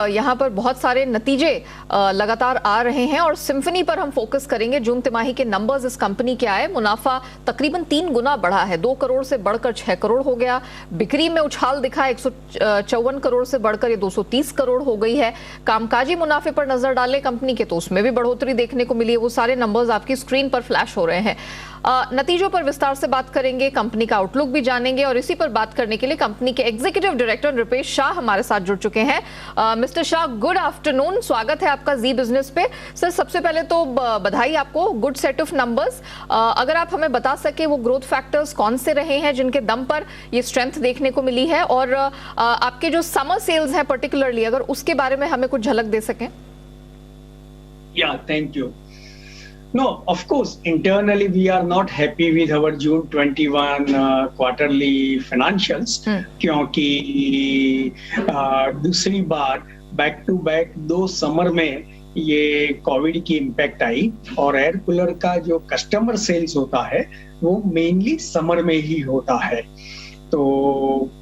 यहाँ पर बहुत सारे नतीजे लगातार आ रहे हैं और सिम्फनी पर हम फोकस करेंगे। जून तिमाही के नंबर्स इस कंपनी के आए, मुनाफा तकरीबन 3 गुना बढ़ा है, 2 करोड़ से बढ़कर 6 करोड़ हो गया। बिक्री में उछाल दिखा, 154 करोड़ से बढ़कर ये 230 करोड़ हो गई है। कामकाजी मुनाफे पर नजर डालें कंपनी के तो उसमें भी बढ़ोतरी देखने को मिली है। वो सारे नंबर्स आपकी स्क्रीन पर फ्लैश हो रहे हैं। नतीजों पर विस्तार से बात करेंगे, कंपनी का आउटलुक भी जानेंगे और इसी पर बात करने के लिए कंपनी के एग्जीक्यूटिव डायरेक्टर नृपेश शाह हमारे साथ जुड़ चुके हैं। मिस्टर शाह, गुड आफ्टरनून, स्वागत है आपका जी बिजनेस पे। सर, सबसे पहले तो बधाई आपको, गुड सेट ऑफ नंबर्स। अगर आप हमें बता सके वो ग्रोथ फैक्टर्स कौन से रहे हैं जिनके दम पर ये स्ट्रेंथ देखने को मिली है, और आपके जो समर सेल्स हैं पर्टिकुलरली, अगर उसके बारे में हमें कुछ झलक दे सकें। Thank you. No, of course, internally we are not happy with our June 21 quarterly financials, क्योंकि दूसरी बार बैक टू बैक 2 समर में ये कोविड की इम्पैक्ट आई और एयर कूलर का जो कस्टमर सेल्स होता है वो मेनली समर में ही होता है। तो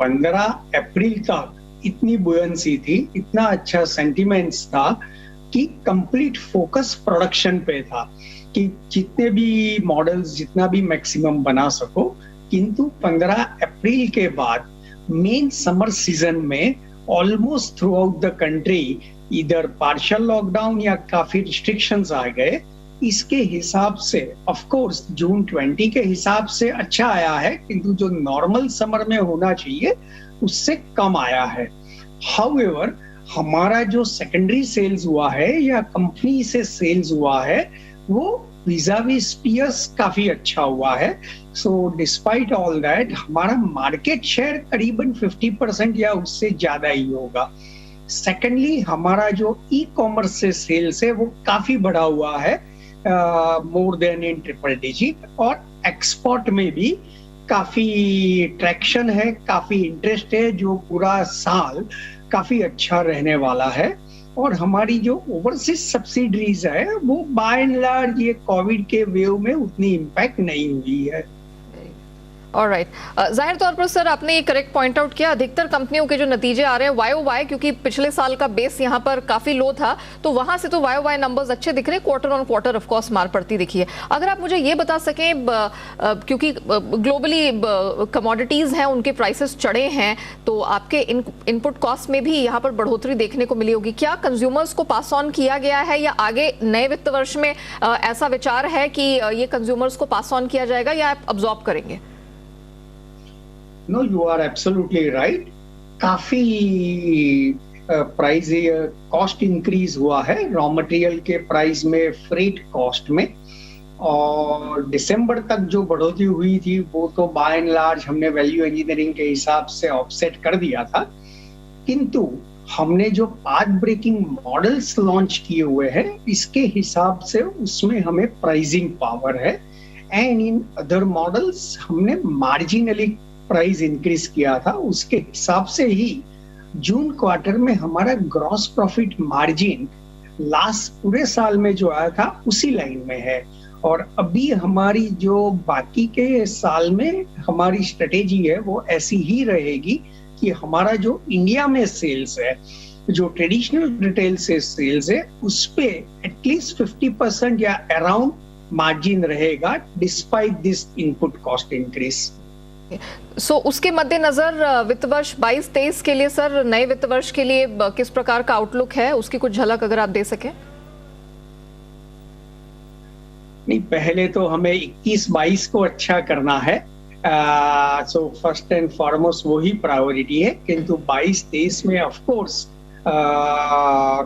15 अप्रैल तक इतनी बुयंसी थी, इतना अच्छा सेंटिमेंट्स था कि कंप्लीट फोकस प्रोडक्शन पे था कि जितने भी मॉडल्स जितना भी मैक्सिमम बना सको। किंतु 15 अप्रैल के बाद मेन समर सीजन में almost through out the country इधर पार्शियल लॉकडाउन या काफी रिस्ट्रिक्शंस आ गए। इसके हिसाब से ऑफ कोर्स जून 20 के हिसाब से अच्छा आया है, किंतु जो नॉर्मल समर में होना चाहिए उससे कम आया है। हाउएवर, हमारा जो सेकेंडरी सेल्स हुआ है या कंपनी से सेल्स हुआ है वो vis-a-vis peers काफी अच्छा हुआ है। सो डिस्पाइट ऑल दैट हमारा मार्केट शेयर करीबन 50% या उससे ज्यादा ही होगा। सेकेंडली, हमारा जो ई कॉमर्स से सेल्स है वो काफी बढ़ा हुआ है, more then in triple digit, और एक्सपोर्ट में भी काफी ट्रैक्शन है, काफी इंटरेस्ट है, जो पूरा साल काफी अच्छा रहने वाला है। और हमारी जो ओवरसीज सब्सिडरीज है वो बाय एंड लार्ज ये कोविड के वेव में उतनी इम्पैक्ट नहीं हुई है। ऑलराइट, जाहिर तौर पर सर आपने ये करेक्ट पॉइंट आउट किया, अधिकतर कंपनियों के जो नतीजे आ रहे हैं YOY, क्योंकि पिछले साल का बेस यहाँ पर काफी लो था तो वहां से तो YOY नंबर्स अच्छे दिख रहे, quarter on quarter of course मार पड़ती दिखी है। अगर आप मुझे ये बता सकें, क्योंकि ग्लोबली कमोडिटीज हैं उनके प्राइसेस चढ़े हैं तो आपके इनपुट कॉस्ट में भी यहाँ पर बढ़ोतरी देखने को मिली होगी। क्या कंज्यूमर्स को पास ऑन किया गया है या आगे नए वित्त वर्ष में ऐसा विचार है कि ये कंज्यूमर्स को पास ऑन किया जाएगा या आप अब्जॉर्ब करेंगे? No, you are absolutely right. काफी प्राइस कॉस्ट इंक्रीज हुआ है रॉ मटेरियल के प्राइस में, फ्रेट कॉस्ट में, और दिसंबर तक जो बढ़ोतरी हुई थी वो तो बाय एंड लार्ज हमने वैल्यू इंजीनियरिंग के हिसाब से ऑफसेट कर दिया था। किंतु हमने जो पाथ ब्रेकिंग मॉडल्स लॉन्च किए हुए हैं इसके हिसाब से उसमें हमें प्राइसिंग पावर है, एंड इन अदर मॉडल्स हमने मार्जिनली प्राइस इंक्रीज किया था। उसके हिसाब से ही जून क्वार्टर में हमारा ग्रॉस प्रॉफिट मार्जिन लास्ट पूरे साल में जो आया था उसी लाइन में है। और अभी हमारी जो बाकी के साल में हमारी स्ट्रेटेजी है वो ऐसी ही रहेगी कि हमारा जो इंडिया में सेल्स है, जो ट्रेडिशनल रिटेल से सेल्स है, उस पे एटलीस्ट 50% या अराउंड मार्जिन रहेगा despite this input cost increase. उसके मद्देनजर वित्त वर्ष 22-23 के लिए सर, नए वित्त वर्ष के लिए किस प्रकार का आउटलुक है, उसकी कुछ झलक अगर आप दे सकें। नहीं, पहले तो हमें 21-22 को अच्छा करना है, सो फर्स्ट एंड फॉरमोस्ट वही प्रायोरिटी है। किंतु 22-23 में ऑफ कोर्स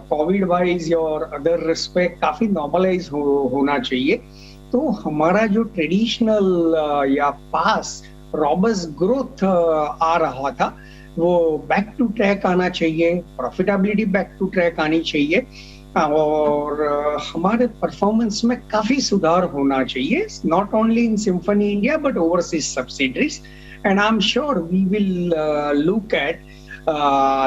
कोविड वाइज और अदर रिस्पेक्ट काफी नॉर्मलाइज होना चाहिए। तो हमारा जो ट्रेडिशनल या पास रॉबस्ट ग्रोथ आ रहा था वो बैक टू ट्रैक आना चाहिए, प्रॉफिटेबिलिटी बैक टू ट्रैक आनी चाहिए, और हमारे परफॉर्मेंस में काफी सुधार होना चाहिए, not only in Symphony India but overseas subsidiaries. And I am sure we will look at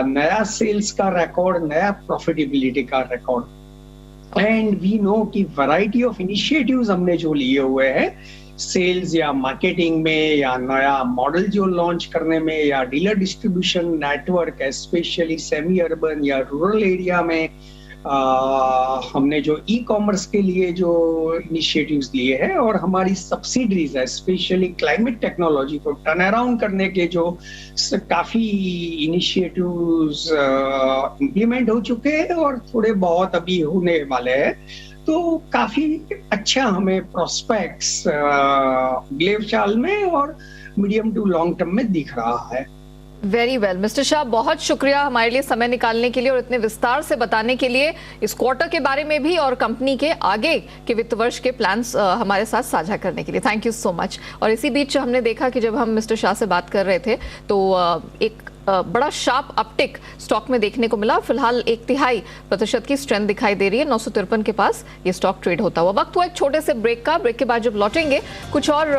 नया सेल्स का रिकॉर्ड, नया प्रॉफिटेबिलिटी का रिकॉर्ड। एंड वी नो कि वैरायटी ऑफ इनिशिएटिव्स हमने जो लिए हुए हैं सेल्स या मार्केटिंग में या नया मॉडल जो लॉन्च करने में या dealer distribution network specially semi urban या रूरल एरिया में हमने जो ई कॉमर्स के लिए जो इनिशिएटिव्स लिए हैं और हमारी सब्सिडरीज है स्पेशली क्लाइमेट टेक्नोलॉजी को टर्न अराउंड करने के जो काफी इनिशिएटिव्स इम्प्लीमेंट हो चुके हैं और थोड़े बहुत अभी होने वाले हैं, तो काफी अच्छा हमें प्रोस्पेक्ट्स अगले साल में और मीडियम टू लॉन्ग टर्म में दिख रहा है। वेरी वेल मिस्टर शाह, बहुत शुक्रिया हमारे लिए समय निकालने के लिए और इतने विस्तार से बताने के लिए, इस क्वार्टर के बारे में भी और कंपनी के आगे के वित्त वर्ष के प्लान्स हमारे साथ साझा करने के लिए। Thank you so much. और इसी बीच हमने देखा कि जब हम मिस्टर शाह से बात कर रहे थे तो एक बड़ा शार्प अपटिक स्टॉक में देखने को मिला। फिलहाल 0.1% की स्ट्रेंथ दिखाई दे रही है, 953 के पास ये स्टॉक ट्रेड होता हुआ। वक्त हुआ एक छोटे से ब्रेक का। ब्रेक के बाद जब लौटेंगे कुछ और